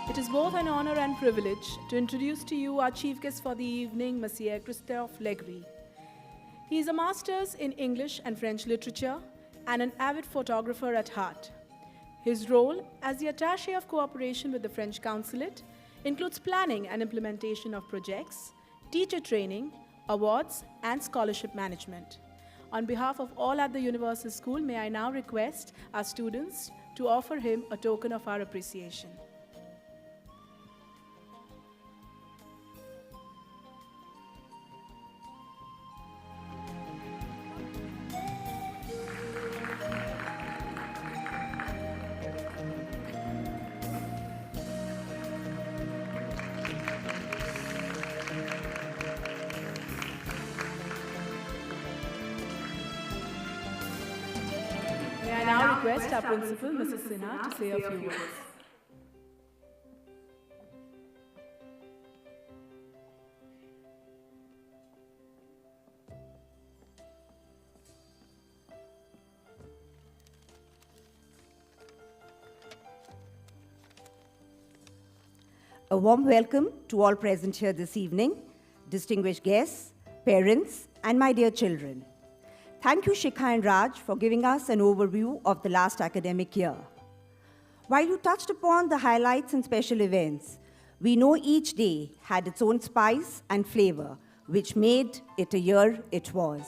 It is both an honor and privilege to introduce to you our chief guest for the evening, Monsieur Christophe Legris. He is a master's in English and French literature and an avid photographer at heart. His role as the attaché of cooperation with the French consulate includes planning and implementation of projects, teacher training, awards, and scholarship management. On behalf of all at the Universal School, may I now request our students to offer him a token of our appreciation. May I now request our principal, Mrs. Sinha, to say a few words. A warm welcome to all present here this evening, distinguished guests, parents, and my dear children. Thank you, Shikha and Raj, for giving us an overview of the last academic year. While you touched upon the highlights and special events, we know each day had its own spice and flavor, which made it a year it was.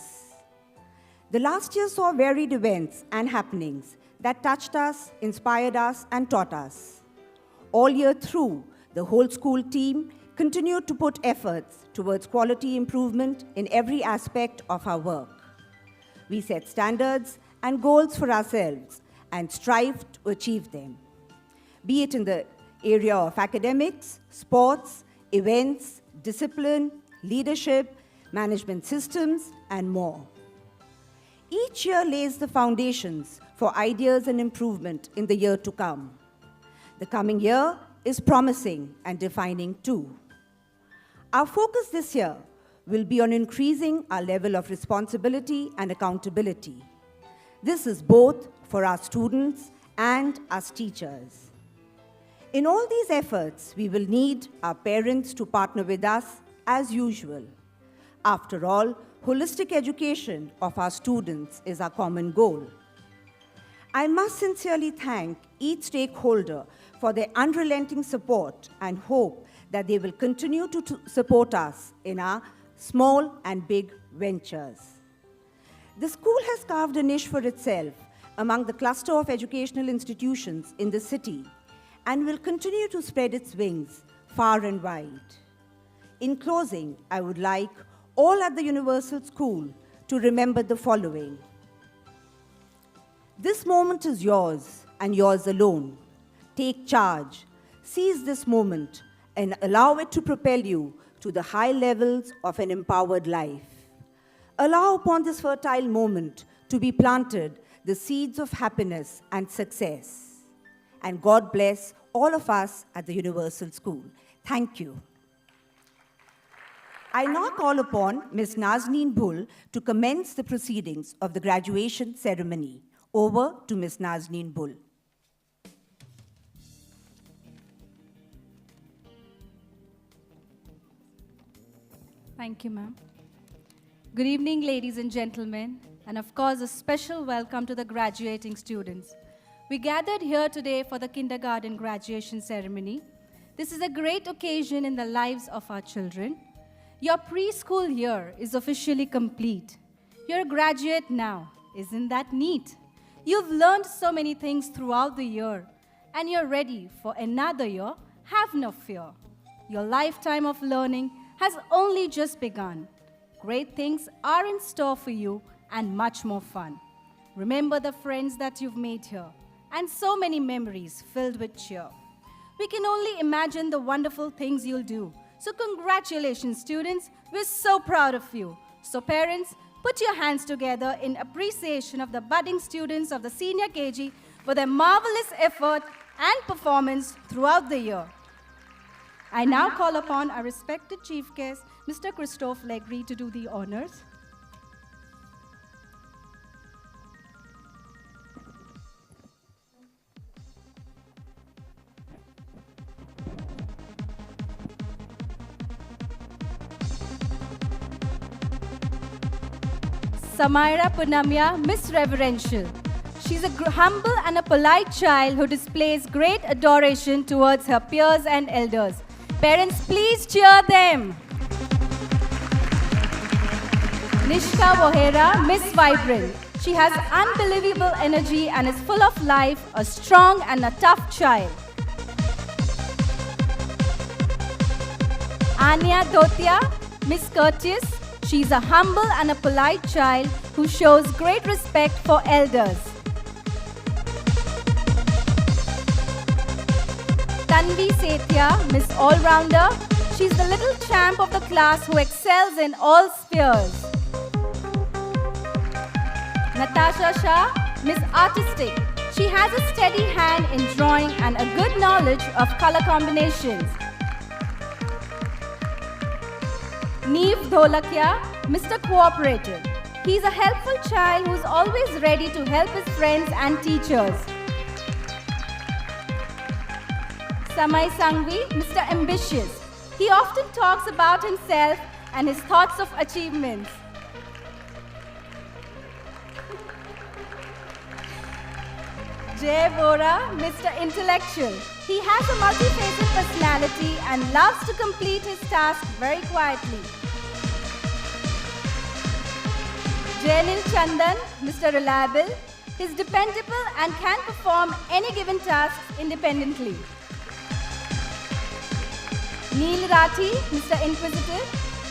The last year saw varied events and happenings that touched us, inspired us, and taught us. All year through, the whole school team continued to put efforts towards quality improvement in every aspect of our work. We set standards and goals for ourselves and strived to achieve them, be it in the area of academics, sports, events, discipline, leadership, management systems, and more. Each year lays the foundations for ideas and improvement in the year to come. The coming year is promising and defining too. Our focus this year will be on increasing our level of responsibility and accountability. This is both for our students and as teachers. In all these efforts, we will need our parents to partner with us as usual. After all, holistic education of our students is our common goal. I must sincerely thank each stakeholder for their unrelenting support and hope that they will continue to support us in our small and big ventures. The school has carved a niche for itself among the cluster of educational institutions in the city and will continue to spread its wings far and wide. In closing, I would like all at the Universal School to remember the following. This moment is yours and yours alone. Take charge, seize this moment, and allow it to propel you to the high levels of an empowered life. Allow upon this fertile moment to be planted the seeds of happiness and success. And God bless all of us at the Universal School. Thank you. I now call upon Ms. Nazneen Bhul to commence the proceedings of the graduation ceremony. Over to Ms. Nazneen Bhul. Thank you, ma'am. Good evening, ladies and gentlemen, and of course, a special welcome to the graduating students. We gathered here today for the kindergarten graduation ceremony. This is a great occasion in the lives of our children. Your preschool year is officially complete. You're a graduate now. Isn't that neat? You've learned so many things throughout the year, and you're ready for another year. Have no fear. Your lifetime of learning has only just begun. Great things are in store for you and much more fun. Remember the friends that you've made here and so many memories filled with cheer. We can only imagine the wonderful things you'll do. So congratulations, students. We're so proud of you. So parents, put your hands together in appreciation of the budding students of the senior KG for their marvelous effort and performance throughout the year. I now call upon our respected chief guest, Mr. Christophe Legris, to do the honors. Samaira Punamya, Miss Reverential. She's a humble and a polite child who displays great adoration towards her peers and elders. Parents, please cheer them. Nishka Vohera, Miss Vibrant. She has unbelievable energy and is full of life, a strong and a tough child. Anya Dhotia, Miss Courteous. She's a humble and a polite child who shows great respect for elders. Tanvi Sethia, Miss All-Rounder. She's the little champ of the class who excels in all spheres. Natasha Shah, Miss Artistic. She has a steady hand in drawing and a good knowledge of color combinations. Neev Dholakia, Mr. Cooperative. He's a helpful child who's always ready to help his friends and teachers. Samay Sangvi, Mr. Ambitious. He often talks about himself and his thoughts of achievements. Jay Vora, Mr. Intellectual. He has a multifaceted personality and loves to complete his task very quietly. Jainil Chandan, Mr. Reliable. He's dependable and can perform any given task independently. Neil Rathi, Mr. Inquisitive.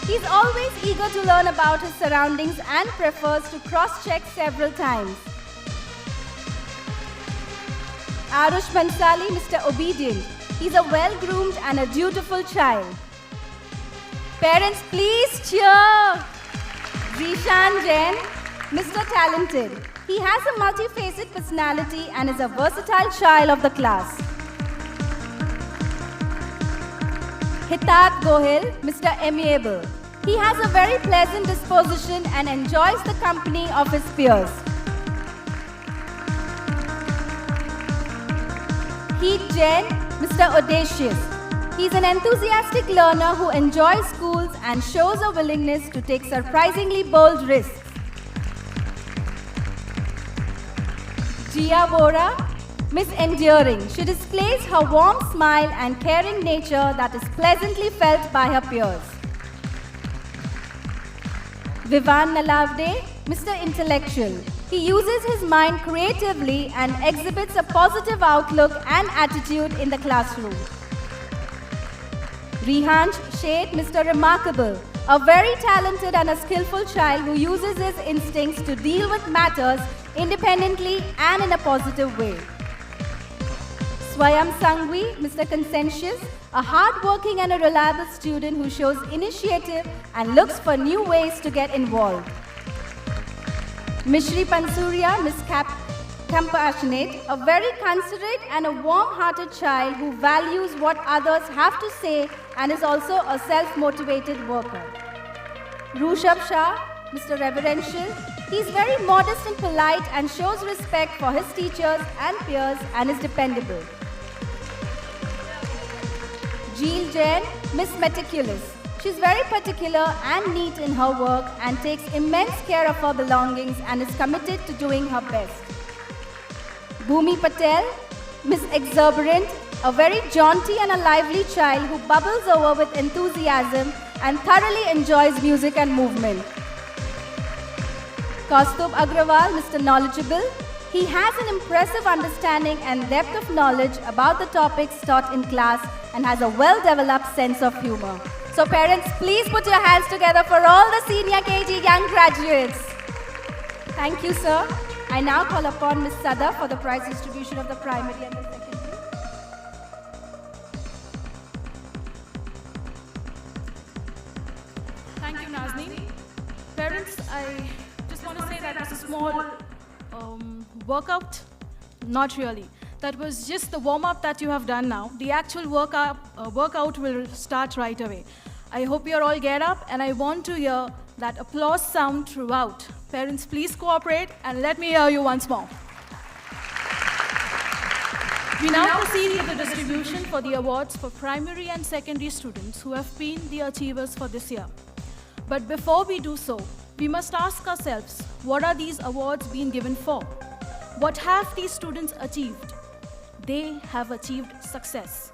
He's always eager to learn about his surroundings and prefers to cross-check several times. Arush Bansali, Mr. Obedient. He's a well-groomed and a dutiful child. Parents, please cheer! Zishan Jain, Mr. Talented. He has a multifaceted personality and is a versatile child of the class. Hitat Gohil, Mr. Amiable. He has a very pleasant disposition and enjoys the company of his peers. Heat Jain, Mr. Audacious. He's an enthusiastic learner who enjoys schools and shows a willingness to take surprisingly bold risks. Jia Vora, Miss Enduring. She displays her warm smile and caring nature that is pleasantly felt by her peers. Vivan Nalavde, Mr. Intellectual. He uses his mind creatively and exhibits a positive outlook and attitude in the classroom. Rihansh Sheth, Mr. Remarkable. A very talented and a skillful child who uses his instincts to deal with matters independently and in a positive way. Swayam Sangvi, Mr. Conscientious, a hard-working and a reliable student who shows initiative and looks for new ways to get involved. Mishri Pansuria, Miss Compassionate, a very considerate and a warm-hearted child who values what others have to say and is also a self-motivated worker. Rushabh Shah, Mr. Reverential, he is very modest and polite and shows respect for his teachers and peers and is dependable. Jeel Jain, Miss Meticulous. She's very particular and neat in her work and takes immense care of her belongings and is committed to doing her best. Bhumi Patel, Miss Exuberant, a very jaunty and a lively child who bubbles over with enthusiasm and thoroughly enjoys music and movement. Kaustubh Agrawal, Mr. Knowledgeable. He has an impressive understanding and depth of knowledge about the topics taught in class and has a well-developed sense of humor. So parents, please put your hands together for all the senior KG young graduates. Thank you, sir. I now call upon Ms. Sada for the prize distribution of the primary and the secondary. Thank you, Nazneen. Parents, I just want to say that was a small workout. Not really. That was just the warm-up that you have done now. The actual workout will start right away. I hope you all get up, and I want to hear that applause sound throughout. Parents, please cooperate, and let me hear you once more. We now proceed with the distribution for the awards for primary and secondary students who have been the achievers for this year. But before we do so, we must ask ourselves, what are these awards being given for? What have these students achieved? They have achieved success.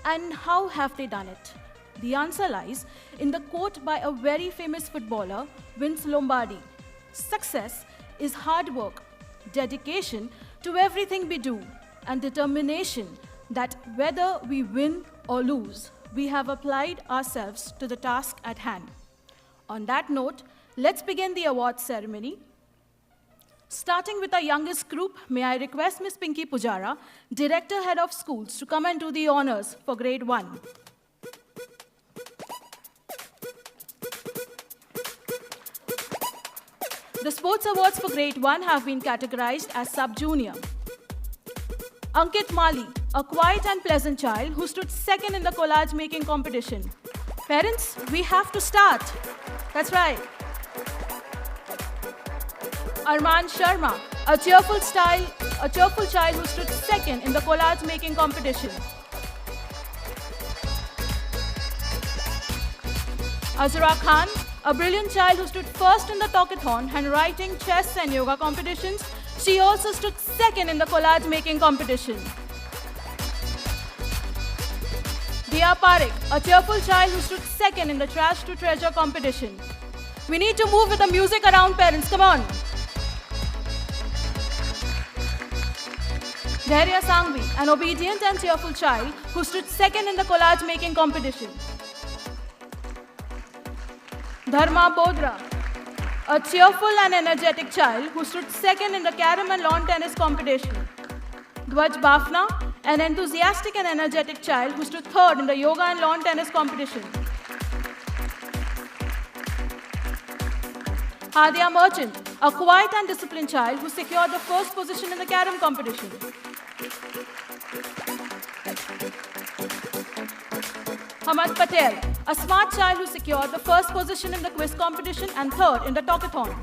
And how have they done it? The answer lies in the quote by a very famous footballer, Vince Lombardi. Success is hard work, dedication to everything we do, and determination that whether we win or lose, we have applied ourselves to the task at hand. On that note, let's begin the awards ceremony. Starting with our youngest group, may I request Ms. Pinky Pujara, Director Head of Schools, to come and do the honors for Grade 1. The sports awards for Grade 1 have been categorized as sub-junior. Ankit Mali, a quiet and pleasant child who stood second in the collage making competition. Parents, we have to start. That's right. Arman Sharma, a cheerful child who stood second in the collage making competition. Azra Khan, a brilliant child who stood first in the talkathon, handwriting, chess and yoga competitions. She also stood second in the collage making competition. Dia Parekh, a cheerful child who stood second in the trash to treasure competition. We need to move with the music around, parents, come on. Dhairya Sangvi, an obedient and cheerful child who stood second in the collage making competition. Dharma Bodra, a cheerful and energetic child who stood second in the carom and lawn tennis competition. Dwaj Bafna, an enthusiastic and energetic child who stood third in the yoga and lawn tennis competition. Hadia Merchant, a quiet and disciplined child who secured the first position in the carom competition. Hamad Patel, a smart child who secured the first position in the quiz competition and third in the talkathon.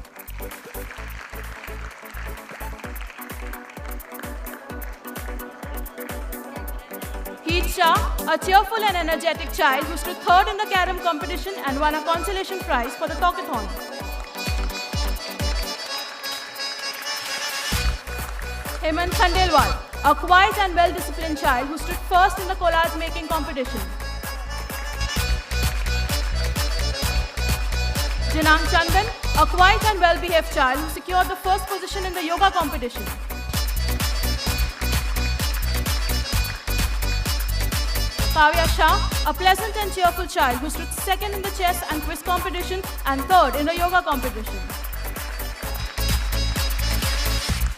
Heet Shah, a cheerful and energetic child who stood third in the carom competition and won a consolation prize for the talkathon. Hemant Khandelwal, a quiet and well-disciplined child who stood first in the collage making competition. Jinang Chandan, a quiet and well-behaved child who secured the first position in the yoga competition. Kavya Shah, a pleasant and cheerful child who stood second in the chess and quiz competition and third in the yoga competition.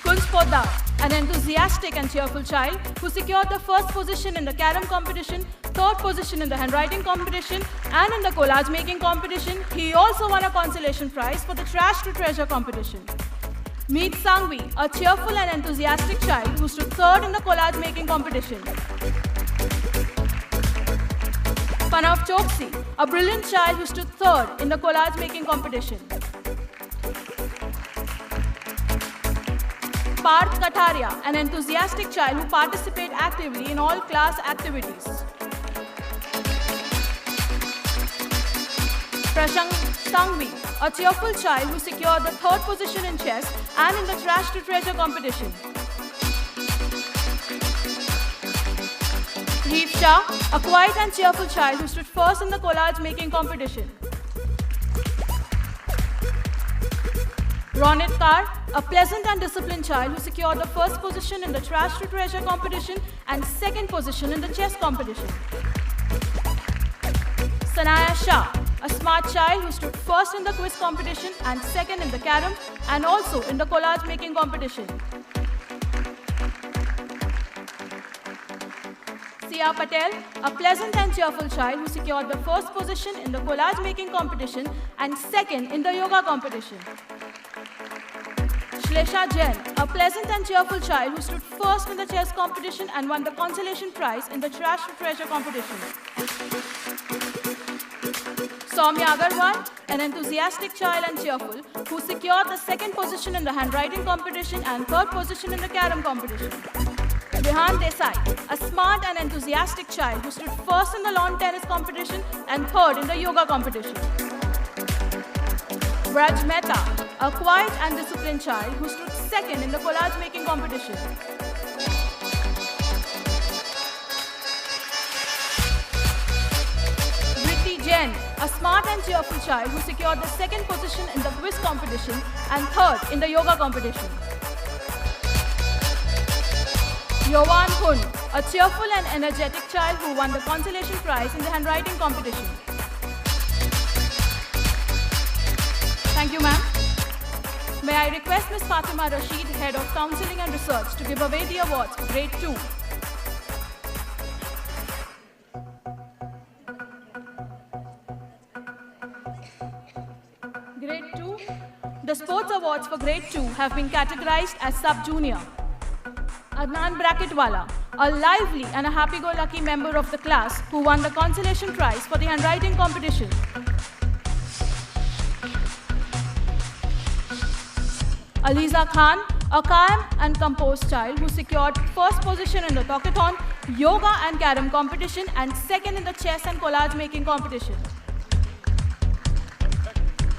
Kunj Poddar, an enthusiastic and cheerful child who secured the first position in the carom competition, third position in the handwriting competition, and in the collage making competition. He also won a consolation prize for the trash to treasure competition. Meet Sangvi, a cheerful and enthusiastic child who stood third in the collage making competition. Pranav Choksi, a brilliant child who stood third in the collage making competition. Parth Kataria, an enthusiastic child who participated actively in all class activities. Prashant Sangvi, a cheerful child who secured the third position in chess and in the trash to treasure competition. Reef Shah, a quiet and cheerful child who stood first in the collage making competition. Ronit Kar, a pleasant and disciplined child who secured the first position in the trash to treasure competition and second position in the chess competition. Sanaya Shah, a smart child who stood first in the quiz competition and second in the carom and also in the collage making competition. Sia Patel, a pleasant and cheerful child who secured the first position in the collage making competition and second in the yoga competition. Shlesha Jain, a pleasant and cheerful child who stood first in the chess competition and won the consolation prize in the trash to treasure competition. Soumya Agarwal, an enthusiastic child and cheerful, who secured the second position in the handwriting competition and third position in the carom competition. Vihan Desai, a smart and enthusiastic child who stood first in the lawn tennis competition and third in the yoga competition. Vraj Mehta, a quiet and disciplined child who stood second in the collage making competition. Vritti Jain, a smart and cheerful child who secured the second position in the quiz competition and third in the yoga competition. Yovan Hun, a cheerful and energetic child who won the consolation prize in the handwriting competition. Thank you, ma'am. May I request Ms. Fatima Rashid, Head of Counseling and Research, to give away the awards for Grade 2. Grade 2. The sports awards for Grade 2 have been categorized as sub-junior. Adnan Bracketwala, a lively and a happy-go-lucky member of the class who won the consolation prize for the handwriting competition. Aliza Khan, a calm and composed child who secured first position in the talkathon, yoga and carom competition and second in the chess and collage making competition.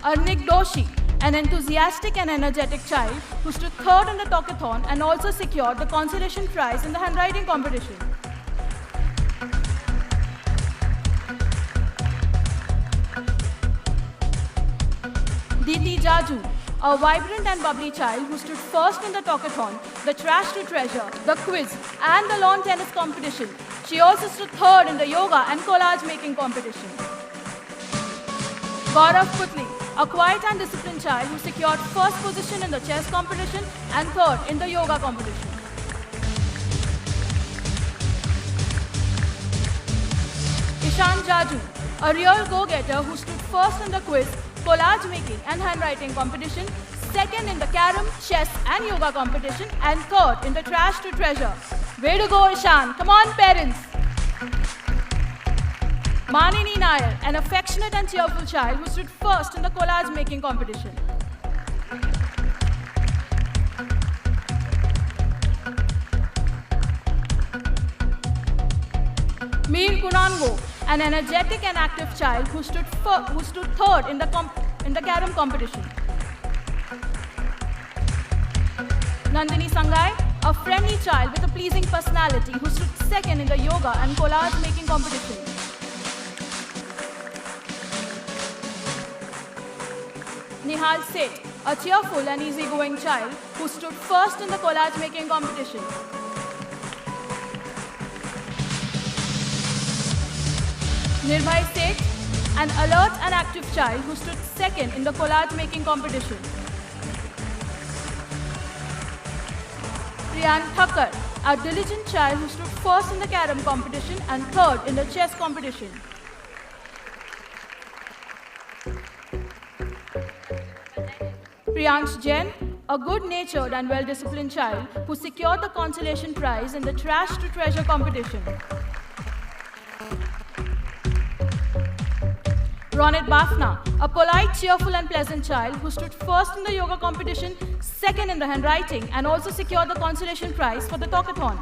Arnik Doshi, an enthusiastic and energetic child who stood third in the talkathon and also secured the consolation prize in the handwriting competition. Diti Jaju, a vibrant and bubbly child who stood first in the talkathon, the trash to treasure, the quiz and the lawn tennis competition. She also stood third in the yoga and collage making competition. Gaurav Putli, a quiet and disciplined child who secured first position in the chess competition and third in the yoga competition. Ishan Jaju, a real go-getter who stood first in the quiz, collage making and handwriting competition, second in the carom, chess and yoga competition and third in the trash to treasure. Way to go, Ishan. Come on, parents. Manini Nair, an affectionate and cheerful child who stood first in the collage making competition. Mir Kunango, an energetic and active child who stood third in the carom competition. Nandini Sangai, a friendly child with a pleasing personality who stood second in the yoga and collage making competition. Nihal Seth, a cheerful and easygoing child who stood first in the collage making competition. Nirbhay Seth, an alert and active child who stood second in the collage making competition. Priyan Thakkar, a diligent child who stood first in the carom competition and third in the chess competition. Priyansh Jain, a good-natured and well-disciplined child who secured the consolation prize in the Trash to Treasure competition. Ronit Bafna, a polite, cheerful and pleasant child who stood first in the yoga competition, second in the handwriting and also secured the consolation prize for the talkathon.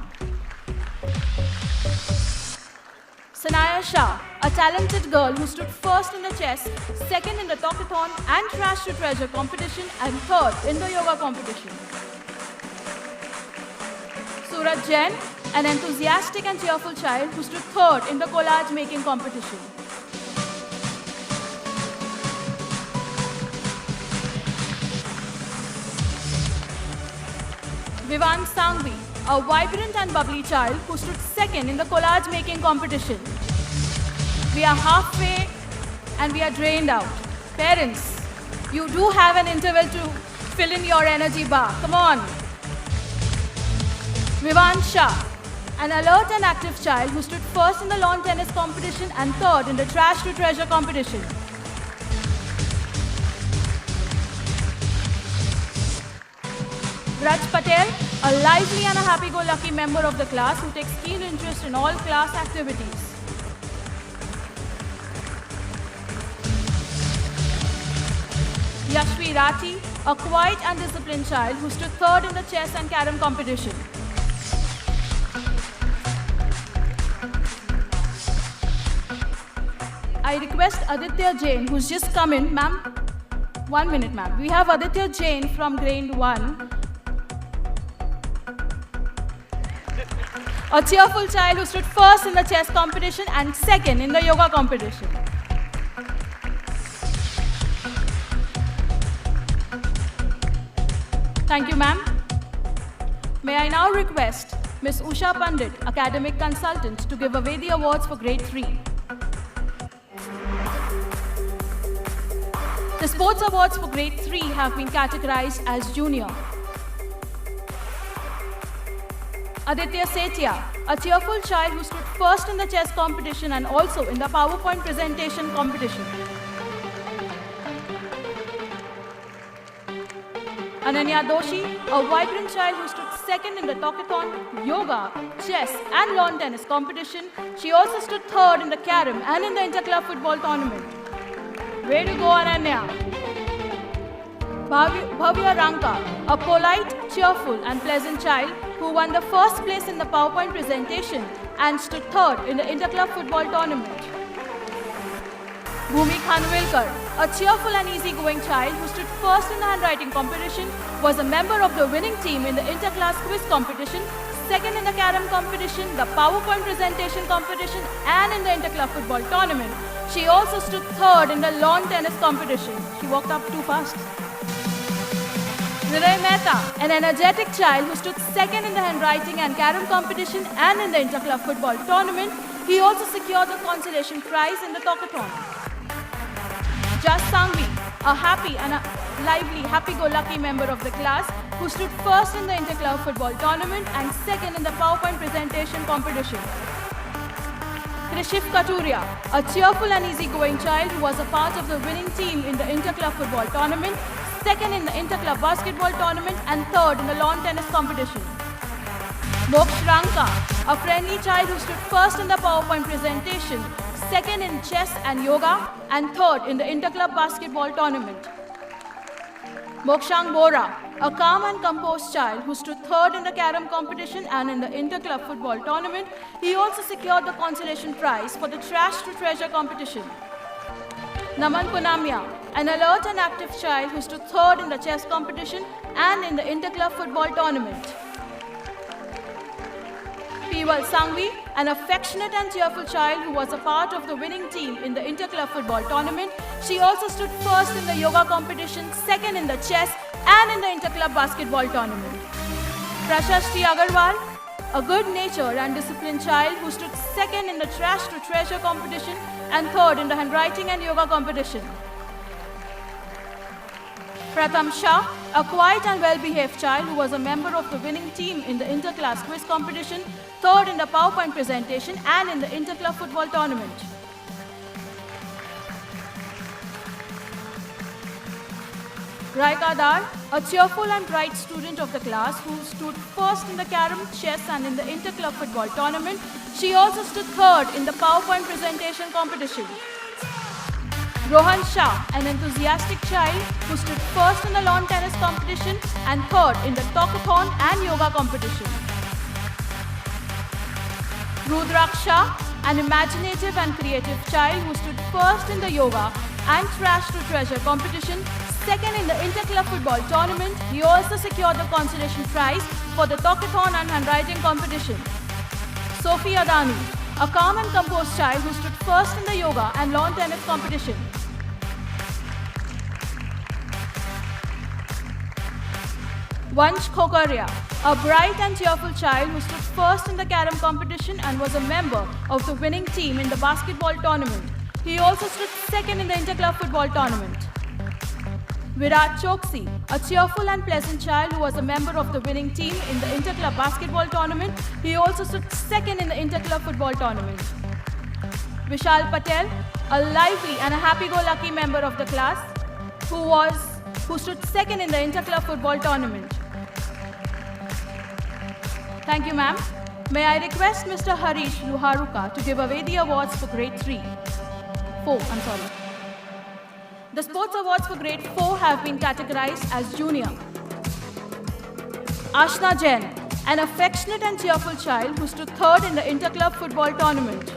Sanaya Shah, a talented girl who stood first in the chess, second in the talkathon and Trash to Treasure competition and third in the yoga competition. Suraj Jain, an enthusiastic and cheerful child who stood third in the collage making competition. Vivan Sangvi, a vibrant and bubbly child who stood second in the collage making competition. We are halfway and we are drained out. Parents, you do have an interval to fill in your energy bar. Come on. Vivan Shah, an alert and active child who stood first in the lawn tennis competition and third in the Trash to Treasure competition. Raj Patel, a lively and a happy-go-lucky member of the class who takes keen interest in all class activities. Yashvi Rathi, a quiet and disciplined child who stood third in the chess and carom competition. I request Aditya Jain, who's just come in, ma'am. 1 minute, ma'am. We have Aditya Jain from grade 1. A cheerful child who stood first in the chess competition and second in the yoga competition. Thank you, ma'am. May I now request Ms. Usha Pandit, Academic Consultant, to give away the awards for grade 3. The sports awards for grade 3 have been categorized as junior. Aditya Setia, a cheerful child who stood first in the chess competition and also in the PowerPoint presentation competition. Ananya Doshi, a vibrant child who stood second in the talkathon, yoga, chess and lawn tennis competition. She also stood third in the carom and in the interclub football tournament. Way to go, Ananya. Bhavya Ranka, a polite, cheerful and pleasant child who won the first place in the PowerPoint presentation and stood third in the interclub football tournament. Bhumi Khanwilkar, a cheerful and easygoing child who stood first in the handwriting competition, was a member of the winning team in the interclass quiz competition, second in the carom competition, the PowerPoint presentation competition and in the interclub football tournament. She also stood third in the lawn tennis competition. She walked up too fast. Niray Mehta, an energetic child who stood second in the handwriting and carom competition and in the interclub football tournament. He also secured the consolation prize in the talkathon. Jas Sangvi, a happy and a lively, happy-go-lucky member of the class who stood first in the interclub football tournament and second in the PowerPoint presentation competition. Krishif Katuria, a cheerful and easygoing child who was a part of the winning team in the interclub football tournament, second in the interclub basketball tournament and third in the lawn tennis competition. Moksh Ranka, a friendly child who stood first in the PowerPoint presentation, second in chess and yoga, and third in the interclub basketball tournament. Mokshang Bora, a calm and composed child who stood third in the carom competition and in the interclub football tournament. He also secured the consolation prize for the Trash to Treasure competition. Naman Punamia, an alert and active child who stood third in the chess competition and in the interclub football tournament. Piwal Sangvi, an affectionate and cheerful child who was a part of the winning team in the interclub football tournament. She also stood first in the yoga competition, second in the chess and in the interclub basketball tournament. Prashasti Agarwal, a good-natured and disciplined child who stood second in the Trash to Treasure competition and third in the handwriting and yoga competition. Pratham Shah, a quiet and well-behaved child who was a member of the winning team in the interclass quiz competition, third in the PowerPoint presentation and in the interclub football tournament. Raika Dar, a cheerful and bright student of the class who stood first in the carom, chess and in the interclub football tournament. She also stood third in the PowerPoint presentation competition. Rohan Shah, an enthusiastic child who stood first in the lawn tennis competition and third in the talkathon and yoga competition. Rudraksh Shah, an imaginative and creative child who stood first in the yoga and Trash to Treasure competition, second in the interclub football tournament. He also secured the consolation prize for the talkathon and handwriting competition. Sophie Adani, a calm and composed child who stood first in the yoga and lawn tennis competition. Vansh Khokaria, a bright and cheerful child who stood first in the carom competition and was a member of the winning team in the basketball tournament. He also stood second in the interclub football tournament. Virat Choksi, a cheerful and pleasant child who was a member of the winning team in the interclub basketball tournament. He also stood second in the interclub football tournament. Vishal Patel, a lively and a happy-go-lucky member of the class who stood second in the interclub football tournament. Thank you, ma'am. May I request Mr. Harish Luharuka to give away the awards for grade 4. The sports awards for grade 4 have been categorized as junior. Ashna Jain, an affectionate and cheerful child who stood third in the interclub football tournament.